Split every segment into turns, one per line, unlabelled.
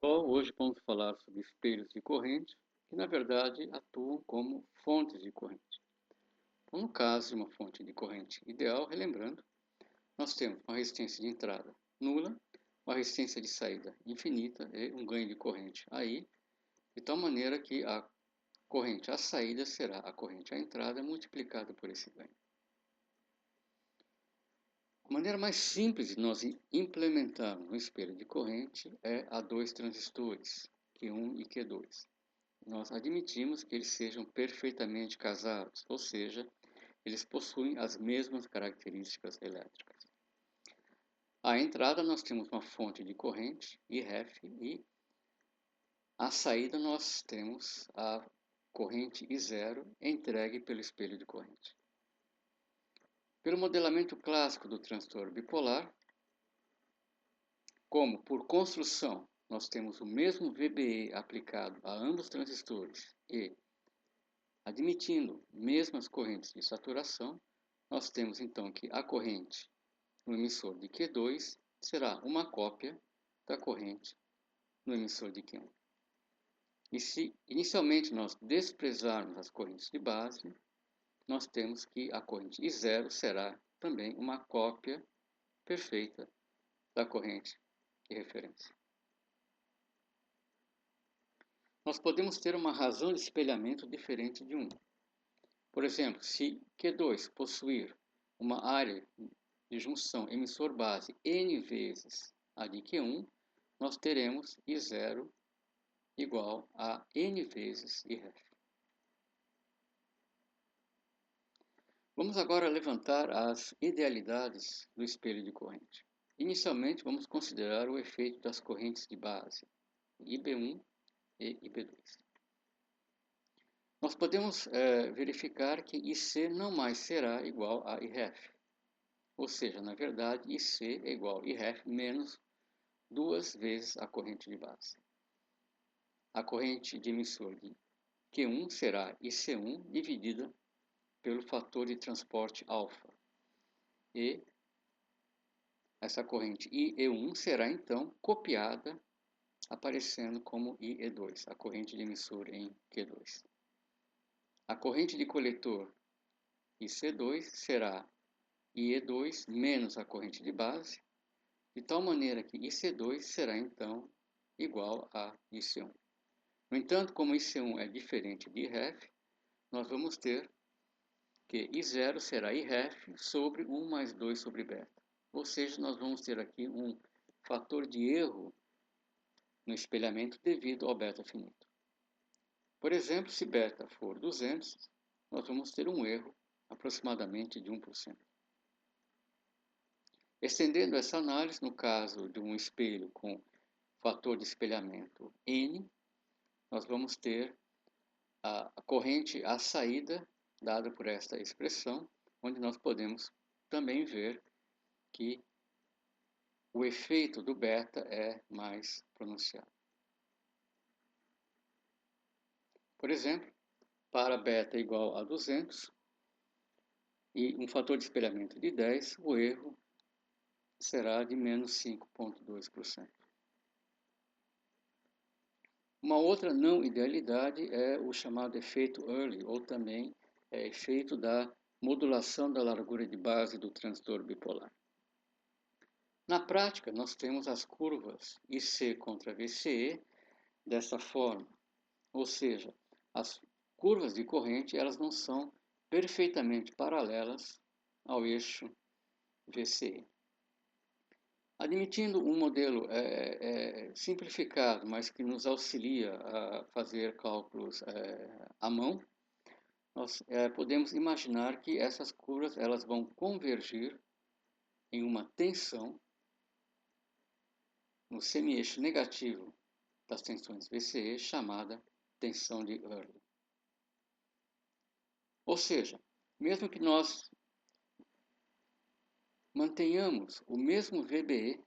Bom, hoje vamos falar sobre espelhos de corrente, que na verdade atuam como fontes de corrente. Então, no caso de uma fonte de corrente ideal, relembrando, nós temos uma resistência de entrada nula, uma resistência de saída infinita e um ganho de corrente aí, de tal maneira que a corrente à saída será a corrente à entrada multiplicada por esse ganho. A maneira mais simples de nós implementarmos um espelho de corrente é a dois transistores, Q1 e Q2. Nós admitimos que eles sejam perfeitamente casados, ou seja, eles possuem as mesmas características elétricas. À entrada nós temos uma fonte de corrente, IREF, e à saída nós temos a corrente I0 entregue pelo espelho de corrente. Pelo modelamento clássico do transistor bipolar, como por construção nós temos o mesmo VBE aplicado a ambos os transistores e admitindo mesmas correntes de saturação, nós temos então que a corrente no emissor de Q2 será uma cópia da corrente no emissor de Q1. E se inicialmente nós desprezarmos as correntes de base, nós temos que a corrente I0 será também uma cópia perfeita da corrente de referência. Nós podemos ter uma razão de espelhamento diferente de 1. Por exemplo, se Q2 possuir uma área de junção emissor-base n vezes a de Q1, nós teremos I0 igual a n vezes IREF. Vamos agora levantar as idealidades do espelho de corrente. Inicialmente, vamos considerar o efeito das correntes de base, IB1 e IB2. Nós podemos verificar que IC não mais será igual a IREF. Ou seja, na verdade, IC é igual a IREF menos duas vezes a corrente de base. A corrente de emissor de Q1 será IC1 dividida pelo fator de transporte alfa. E essa corrente IE1 será então copiada aparecendo como IE2, a corrente de emissor em Q2. A corrente de coletor IC2 será IE2 menos a corrente de base, de tal maneira que IC2 será então igual a IC1. No entanto, como IC1 é diferente de IREF, nós vamos ter que I0 será IREF sobre 1 mais 2 sobre beta. Ou seja, nós vamos ter aqui um fator de erro no espelhamento devido ao beta finito. Por exemplo, se beta for 200, nós vamos ter um erro aproximadamente de 1%. Estendendo essa análise, no caso de um espelho com fator de espelhamento N, nós vamos ter a corrente à saída dada por esta expressão, onde nós podemos também ver que o efeito do beta é mais pronunciado. Por exemplo, para beta igual a 200 e um fator de espelhamento de 10, o erro será de menos 5,2%. Uma outra não idealidade é o chamado efeito Early, ou também efeito da modulação da largura de base do transistor bipolar. Na prática, nós temos as curvas IC contra VCE dessa forma, ou seja, as curvas de corrente elas não são perfeitamente paralelas ao eixo VCE. Admitindo um modelo simplificado, mas que nos auxilia a fazer cálculos à mão, nós podemos imaginar que essas curvas elas vão convergir em uma tensão no semi-eixo negativo das tensões VCE, chamada tensão de Early. Ou seja, mesmo que nós mantenhamos o mesmo VBE,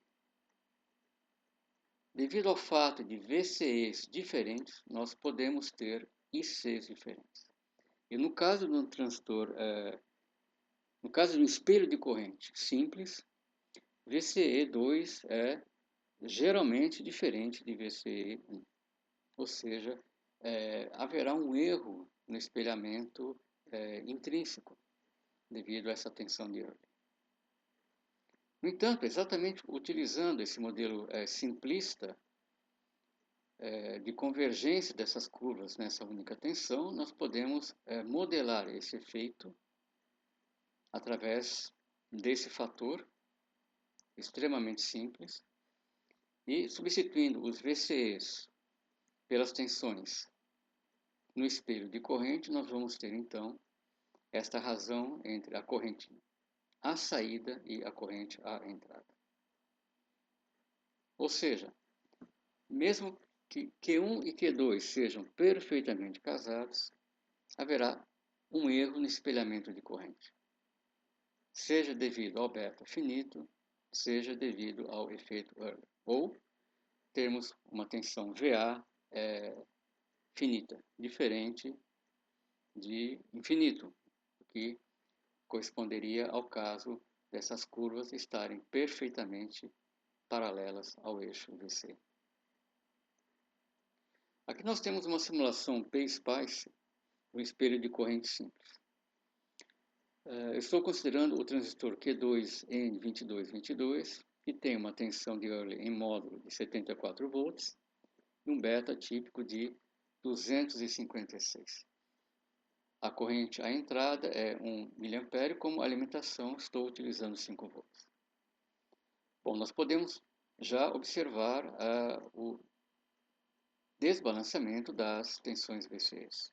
devido ao fato de VCEs diferentes, nós podemos ter ICs diferentes. E no caso de um transistor, no caso de um espelho de corrente simples, VCE2 é geralmente diferente de VCE1, ou seja, haverá um erro no espelhamento intrínseco devido a essa tensão de Earle. No entanto, exatamente utilizando esse modelo simplista de convergência dessas curvas nessa única tensão, nós podemos modelar esse efeito através desse fator extremamente simples e substituindo os VCEs pelas tensões no espelho de corrente, nós vamos ter então esta razão entre a corrente à saída e a corrente à entrada. Ou seja, mesmo que Q1 e Q2 sejam perfeitamente casados, haverá um erro no espelhamento de corrente, seja devido ao beta finito, seja devido ao efeito Earle, ou termos uma tensão VA finita, diferente de infinito, que corresponderia ao caso dessas curvas estarem perfeitamente paralelas ao eixo VC. Aqui nós temos uma simulação P-Spice do espelho de corrente simples. Eu estou considerando o transistor Q2N2222, que tem uma tensão de Earle em módulo de 74 volts e um beta típico de 256. A corrente à entrada é 1 mA, como alimentação estou utilizando 5 volts. Bom, nós podemos já observar o desbalanceamento das tensões VCEs.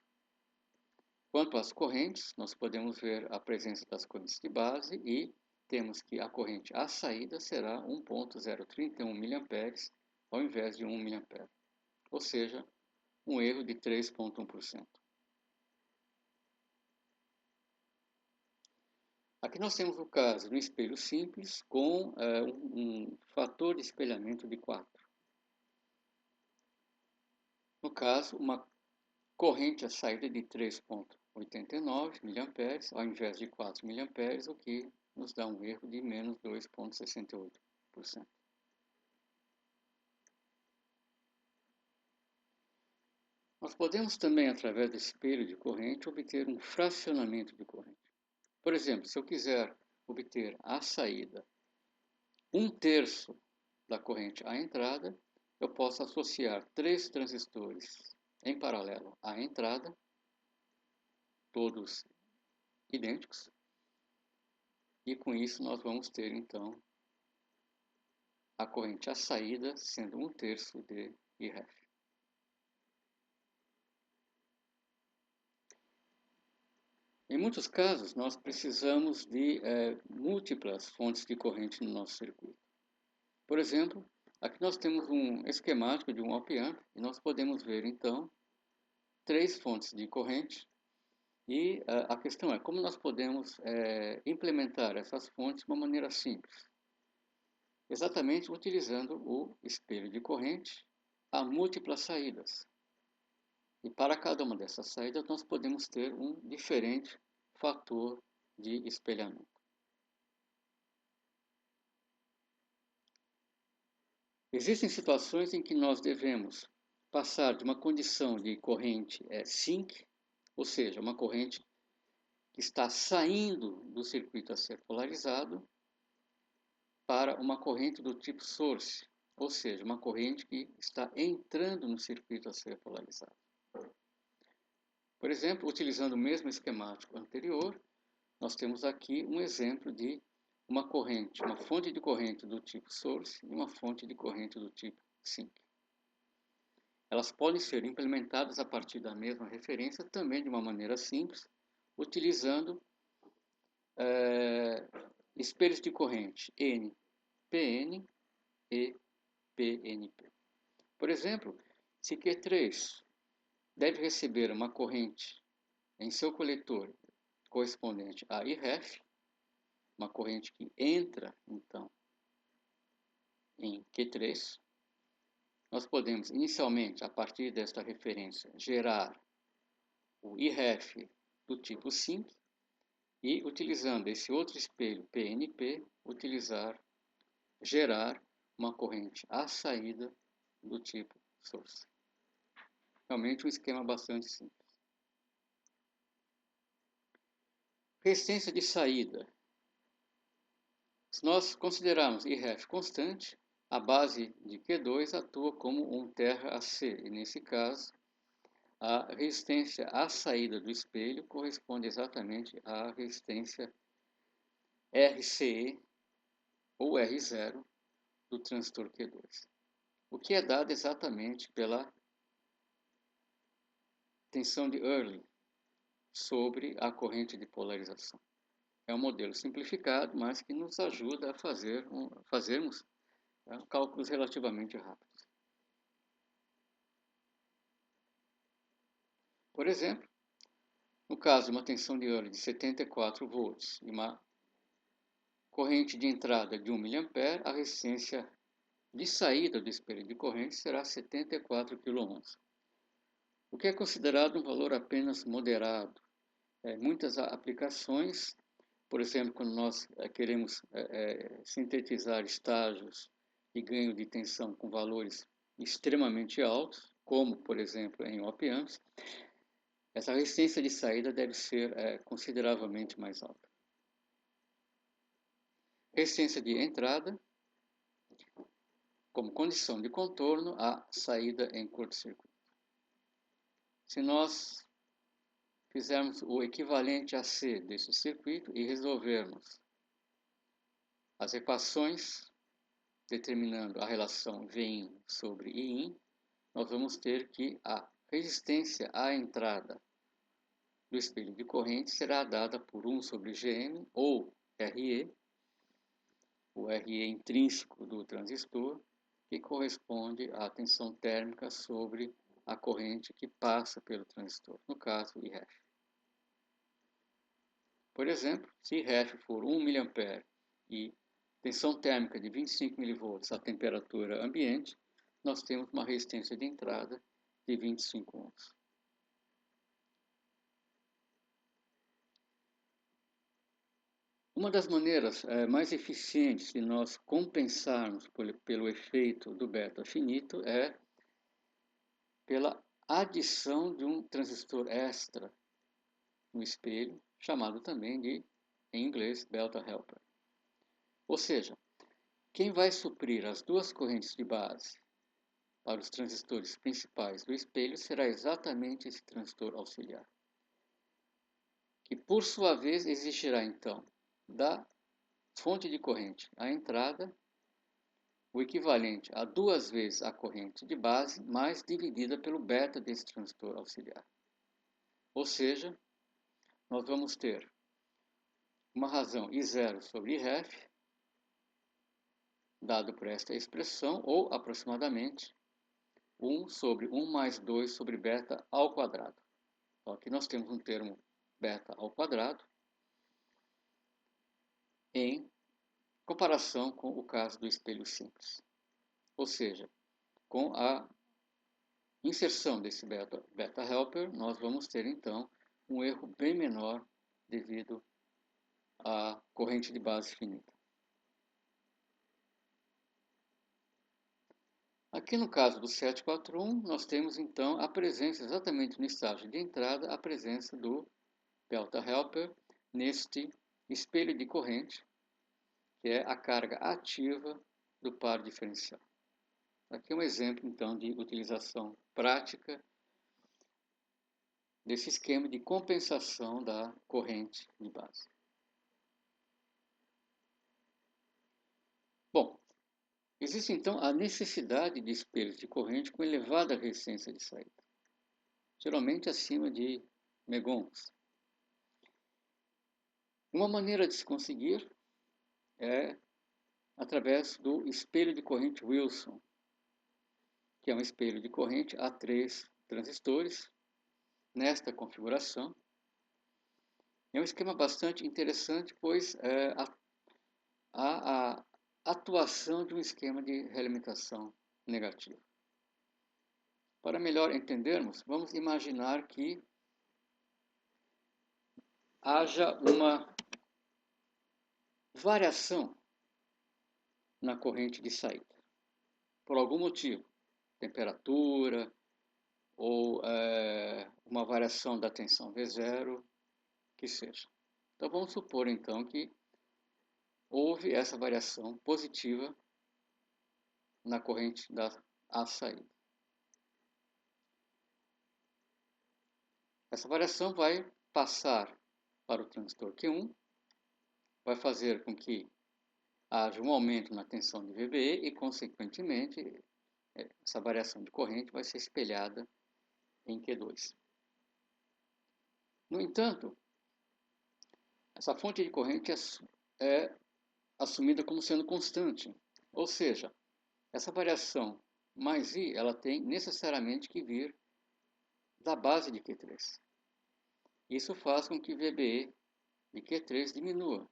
Quanto às correntes, nós podemos ver a presença das correntes de base e temos que a corrente à saída será 1.031 mA ao invés de 1 mA, ou seja, um erro de 3,1%. Aqui nós temos o caso do espelho simples com um fator de espelhamento de 4. No caso, uma corrente à saída de 3,89 mA ao invés de 4 mA, o que nos dá um erro de menos 2,68%. Nós podemos também, através do espelho de corrente, obter um fracionamento de corrente. Por exemplo, se eu quiser obter à saída 1/3 da corrente à entrada, eu posso associar 3 transistores em paralelo à entrada, todos idênticos, e com isso nós vamos ter então a corrente à saída sendo 1/3 de IREF. Em muitos casos, nós precisamos de múltiplas fontes de corrente no nosso circuito. Por exemplo, aqui nós temos um esquemático de um op-amp e nós podemos ver então 3 fontes de corrente e a questão é como nós podemos implementar essas fontes de uma maneira simples. Exatamente utilizando o espelho de corrente a múltiplas saídas. E para cada uma dessas saídas nós podemos ter um diferente fator de espelhamento. Existem situações em que nós devemos passar de uma condição de corrente sink, ou seja, uma corrente que está saindo do circuito a ser polarizado, para uma corrente do tipo source, ou seja, uma corrente que está entrando no circuito a ser polarizado. Por exemplo, utilizando o mesmo esquemático anterior, nós temos aqui um exemplo de uma corrente, uma fonte de corrente do tipo source e uma fonte de corrente do tipo sink. Elas podem ser implementadas a partir da mesma referência, também de uma maneira simples, utilizando espelhos de corrente NPN e PNP. Por exemplo, se Q3 deve receber uma corrente em seu coletor correspondente a IREF, uma corrente que entra, então, em Q3, nós podemos, inicialmente, a partir desta referência, gerar o IREF do tipo sink e, utilizando esse outro espelho PNP, gerar uma corrente à saída do tipo source. Realmente um esquema bastante simples. Resistência de saída. Se nós considerarmos IREF constante, a base de Q2 atua como um terra AC, e nesse caso, a resistência à saída do espelho corresponde exatamente à resistência RCE ou R0 do transistor Q2, o que é dado exatamente pela tensão de Early sobre a corrente de polarização. É um modelo simplificado, mas que nos ajuda a fazermos cálculos relativamente rápidos. Por exemplo, no caso de uma tensão de Early de 74 volts e uma corrente de entrada de 1 mA, a resistência de saída do espelho de corrente será 74 kΩ, o que é considerado um valor apenas moderado. Muitas aplicações, por exemplo, quando nós queremos sintetizar estágios de ganho de tensão com valores extremamente altos, como, por exemplo, em op-amps, essa resistência de saída deve ser consideravelmente mais alta. Resistência de entrada, como condição de contorno à saída em curto-circuito. Se nós fizermos o equivalente a C desse circuito e resolvermos as equações determinando a relação Vin sobre Iin, nós vamos ter que a resistência à entrada do espelho de corrente será dada por 1 sobre Gm ou Re, o Re intrínseco do transistor, que corresponde à tensão térmica sobre a corrente que passa pelo transistor, no caso IREF. Por exemplo, se IREF for 1 mA e tensão térmica de 25 mV a temperatura ambiente, nós temos uma resistência de entrada de 25 ohms. Uma das maneiras mais eficientes de nós compensarmos pelo efeito do beta finito é pela adição de um transistor extra no espelho, chamado também de, em inglês, Delta Helper. Ou seja, quem vai suprir as duas correntes de base para os transistores principais do espelho será exatamente esse transistor auxiliar, que por sua vez exigirá então da fonte de corrente à entrada o equivalente a 2 vezes a corrente de base mais dividida pelo beta desse transistor auxiliar. Ou seja, nós vamos ter uma razão I0 sobre IREF, dado por esta expressão, ou aproximadamente 1 sobre 1 mais 2 sobre beta ao quadrado. Então, aqui nós temos um termo beta ao quadrado em comparação com o caso do espelho simples. Ou seja, com a inserção desse beta helper, nós vamos ter então um erro bem menor devido à corrente de base finita. Aqui no caso do 741, nós temos então a presença, exatamente no estágio de entrada, a presença do delta helper neste espelho de corrente, que é a carga ativa do par diferencial. Aqui é um exemplo então de utilização prática desse esquema de compensação da corrente de base. Bom, existe então a necessidade de espelhos de corrente com elevada resistência de saída, geralmente acima de megahms. Uma maneira de se conseguir é através do espelho de corrente Wilson, que é um espelho de corrente a 3 transistores, nesta configuração. É um esquema bastante interessante, pois a atuação de um esquema de realimentação negativa. Para melhor entendermos, vamos imaginar que haja uma variação na corrente de saída. por algum motivo, temperatura ou uma variação da tensão V0, que seja. Então vamos supor então que houve essa variação positiva na corrente da saída. Essa variação vai passar para o transistor Q1, vai fazer com que haja um aumento na tensão de VBE e, consequentemente, essa variação de corrente vai ser espelhada em Q2. No entanto, essa fonte de corrente é assumida como sendo constante, ou seja, essa variação mais I ela tem necessariamente que vir da base de Q3. Isso faz com que VBE de Q3 diminua.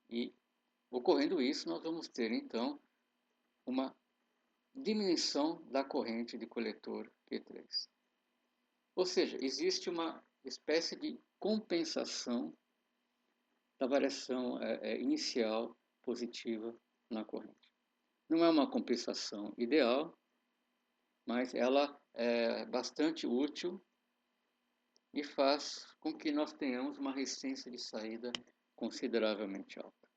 E, ocorrendo isso, nós vamos ter, então, uma diminuição da corrente de coletor Q3. Ou seja, existe uma espécie de compensação da variação inicial positiva na corrente. Não é uma compensação ideal, mas ela é bastante útil e faz com que nós tenhamos uma resistência de saída consideravelmente alta.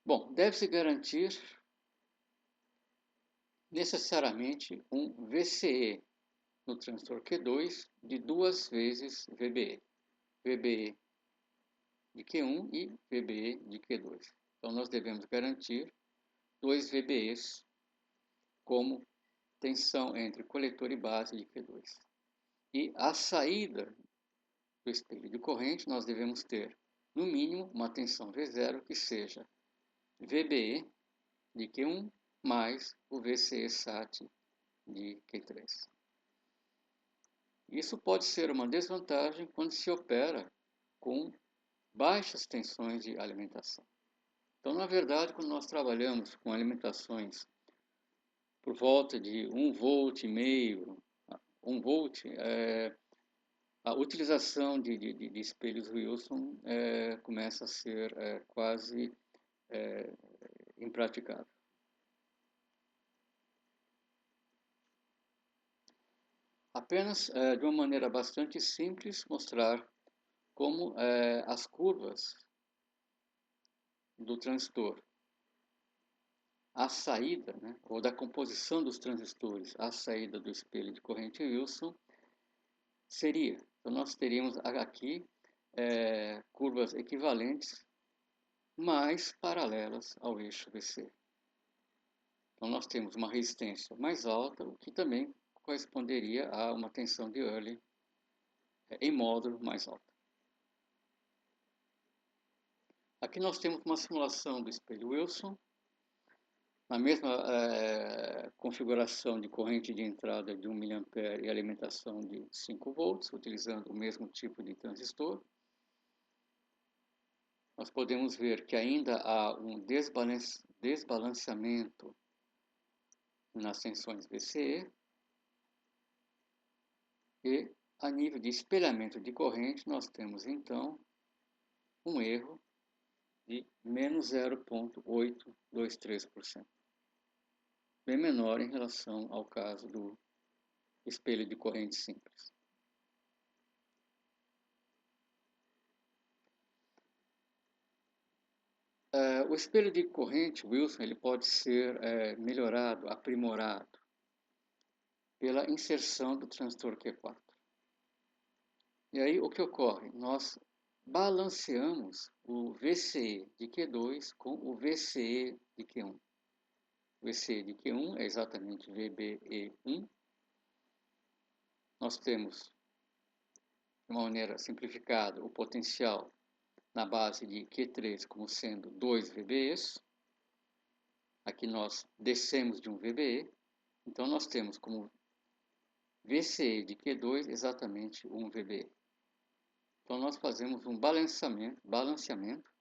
Bom, deve-se garantir necessariamente um VCE no transistor Q2 de 2 vezes VBE. VBE de Q1 e VBE de Q2. Então nós devemos garantir 2 VBEs como tensão entre coletor e base de Q2. E a saída do espelho de corrente nós devemos ter, no mínimo, uma tensão V0 que seja VBE de Q1 mais o VCE SAT de Q3. Isso pode ser uma desvantagem quando se opera com baixas tensões de alimentação. Então, na verdade, quando nós trabalhamos com alimentações por volta de 1,5 volt, 1 volt, a utilização de espelhos Wilson começa a ser quase impraticável. Apenas de uma maneira bastante simples mostrar como as curvas do transistor, a saída, né, ou da composição dos transistores, a saída do espelho de corrente Wilson, seria. Então nós teríamos aqui curvas equivalentes, mas paralelas ao eixo VC. Então nós temos uma resistência mais alta, o que também corresponderia a uma tensão de Early em módulo mais alta. Aqui nós temos uma simulação do espelho Wilson, na mesma configuração de corrente de entrada de 1 mA e alimentação de 5 volts, utilizando o mesmo tipo de transistor. Nós podemos ver que ainda há um desbalanceamento nas tensões VCE e a nível de espelhamento de corrente nós temos então um erro de menos 0,823%, bem menor em relação ao caso do espelho de corrente simples. O espelho de corrente Wilson ele pode ser melhorado, aprimorado pela inserção do transistor Q4. E aí o que ocorre? Nós balanceamos o VCE de Q2 com o VCE de Q1. O VCE de Q1 é exatamente VBE1. Nós temos, de uma maneira simplificada, o potencial na base de Q3 como sendo 2 VBEs. Aqui nós descemos de um VBE. Então nós temos como VCE de Q2 exatamente 1 VBE. Então nós fazemos um balanceamento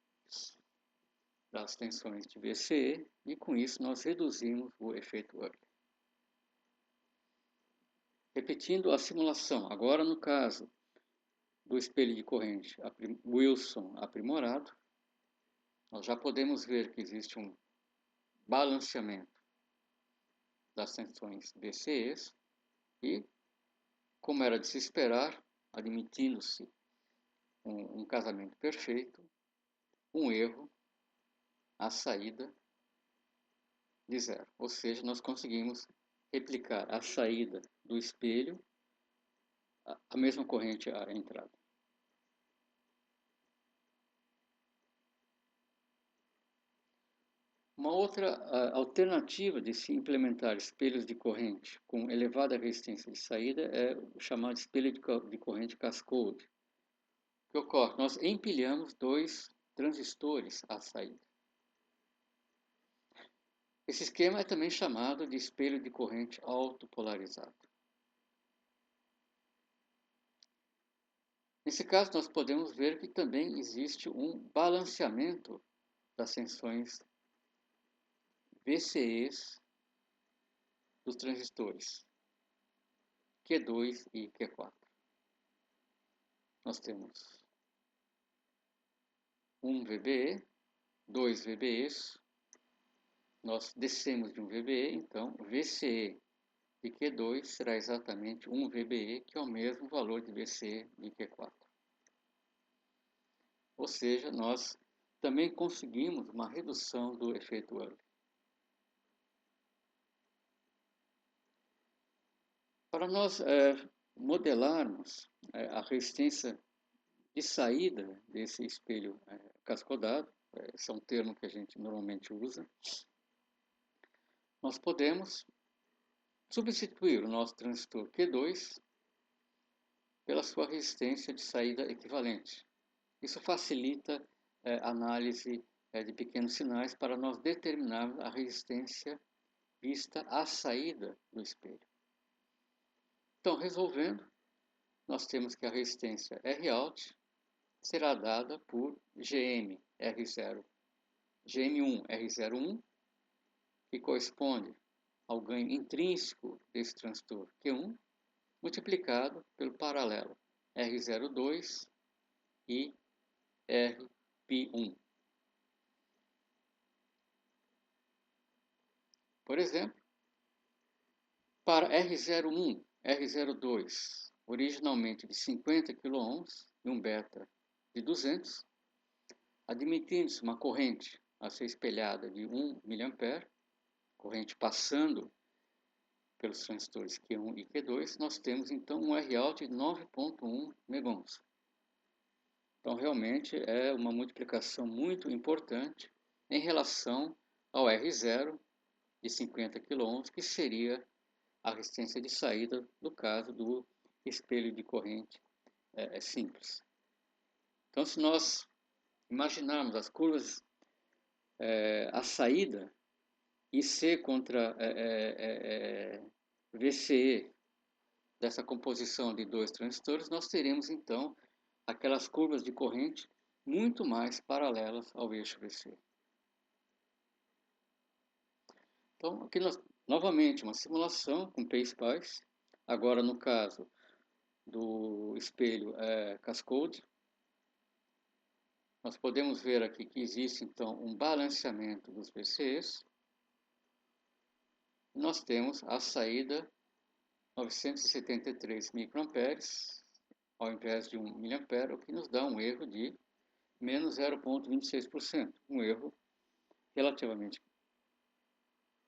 das tensões de VCE e com isso nós reduzimos o efeito Early. Repetindo a simulação, agora no caso do espelho de corrente Wilson aprimorado, nós já podemos ver que existe um balanceamento das tensões VCEs e, como era de se esperar, admitindo-se um casamento perfeito, um erro, a saída de zero. Ou seja, nós conseguimos replicar a saída do espelho, a mesma corrente à entrada. Uma outra alternativa de se implementar espelhos de corrente com elevada resistência de saída é o chamado espelho de corrente cascode. O que ocorre? Nós empilhamos dois transistores à saída. Esse esquema é também chamado de espelho de corrente autopolarizado. Nesse caso, nós podemos ver que também existe um balanceamento das tensões VCEs dos transistores Q2 e Q4. Nós temos 1 VBE, 2 VBEs, nós descemos de 1 VBE, então VCE de Q2 será exatamente 1 VBE, que é o mesmo valor de VCE de Q4. Ou seja, nós também conseguimos uma redução do efeito Hurley. Para nós modelarmos a resistência de saída desse espelho cascodado, esse é um termo que a gente normalmente usa, nós podemos substituir o nosso transistor Q2 pela sua resistência de saída equivalente. Isso facilita a análise de pequenos sinais para nós determinarmos a resistência vista à saída do espelho. Então, resolvendo, nós temos que a resistência Rout será dada por GM1 R01, que corresponde ao ganho intrínseco desse transistor Q1, multiplicado pelo paralelo R02 e RP1. Por exemplo, para R01, R02, originalmente de 50 kΩ e um beta de 200, admitindo-se uma corrente a ser espelhada de 1 mA, corrente passando pelos transistores Q1 e Q2, nós temos então um Rout de 9,1 megahms. Então, realmente é uma multiplicação muito importante em relação ao R0 de 50 kΩ, que seria a resistência de saída do caso do espelho de corrente simples. Então, se nós imaginarmos as curvas a saída IC contra VCE dessa composição de dois transistores, nós teremos então aquelas curvas de corrente muito mais paralelas ao eixo VC. Então, aqui nós, novamente, uma simulação com PSpice, agora no caso do espelho cascode. Nós podemos ver aqui que existe então um balanceamento dos VCEs. Nós temos a saída 973 microamperes ao invés de 1 mA, o que nos dá um erro de menos 0,26%, um erro relativamente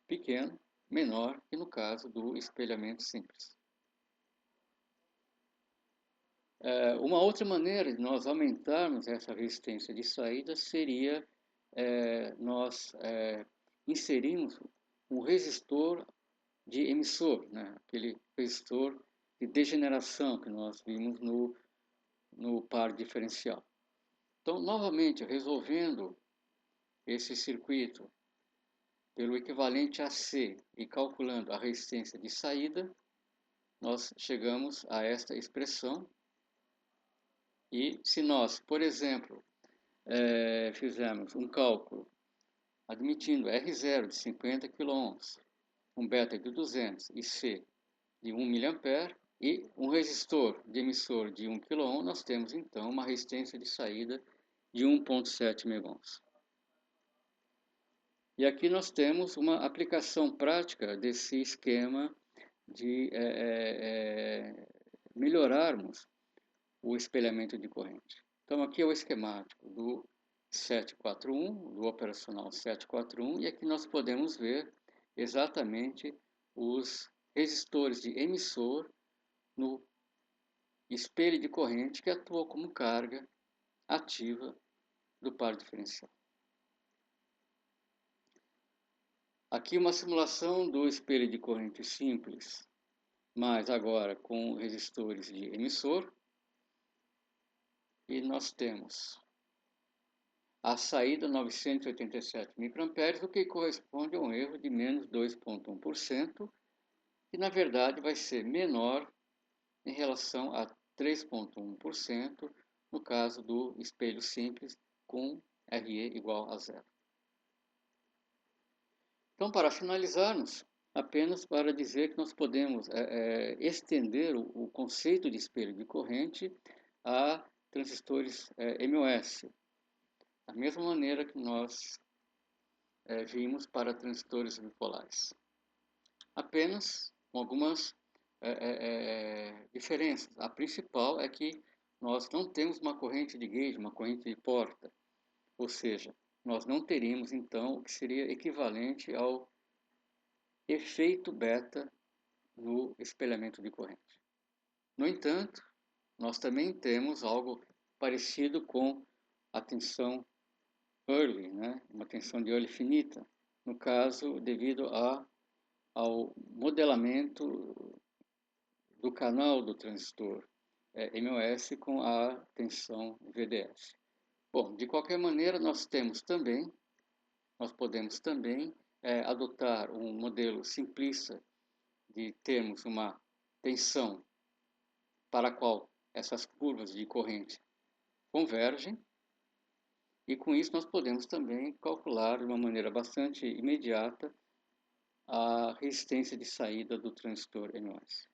pequeno, menor que no caso do espelhamento simples. Uma outra maneira de nós aumentarmos essa resistência de saída seria nós inserirmos um resistor de emissor, né? Aquele resistor de degeneração que nós vimos no par diferencial. Então, novamente, resolvendo esse circuito pelo equivalente a C e calculando a resistência de saída, nós chegamos a esta expressão. E se nós, por exemplo, fizermos um cálculo admitindo R0 de 50 kΩ, um beta de 200 e C de 1 mA e um resistor de emissor de 1 kΩ, nós temos então uma resistência de saída de 1,7 megahms. E aqui nós temos uma aplicação prática desse esquema de melhorarmos o espelhamento de corrente. Então aqui é o esquemático do 741, do operacional 741, e aqui nós podemos ver exatamente os resistores de emissor no espelho de corrente que atua como carga ativa do par diferencial. Aqui uma simulação do espelho de corrente simples, mas agora com resistores de emissor. E nós temos a saída 987 microamperes, o que corresponde a um erro de menos 2,1%, que na verdade vai ser menor em relação a 3,1% no caso do espelho simples com RE igual a zero. Então, para finalizarmos, apenas para dizer que nós podemos estender o conceito de espelho de corrente a transistores MOS, da mesma maneira que nós vimos para transistores bipolares. Apenas com algumas diferenças. A principal é que nós não temos uma corrente de gauge, uma corrente de porta, ou seja, nós não teríamos então o que seria equivalente ao efeito beta no espelhamento de corrente. No entanto, nós também temos algo parecido com a tensão early, né? Uma tensão de early finita, no caso devido ao modelamento do canal do transistor MOS com a tensão VDS. Bom, de qualquer maneira, nós podemos também adotar um modelo simplista de termos uma tensão para a qual essas curvas de corrente convergem, e com isso nós podemos também calcular de uma maneira bastante imediata a resistência de saída do transistor MOS.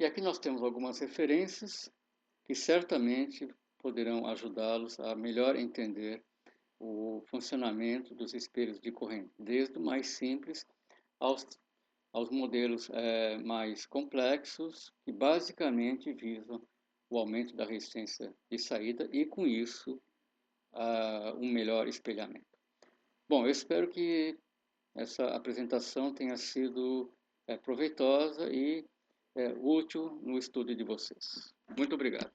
E aqui nós temos algumas referências que certamente poderão ajudá-los a melhor entender o funcionamento dos espelhos de corrente, desde o mais simples aos modelos mais complexos, que basicamente visam o aumento da resistência de saída e, com isso, um melhor espelhamento. Bom, eu espero que essa apresentação tenha sido proveitosa e útil no estudo de vocês. Muito obrigado.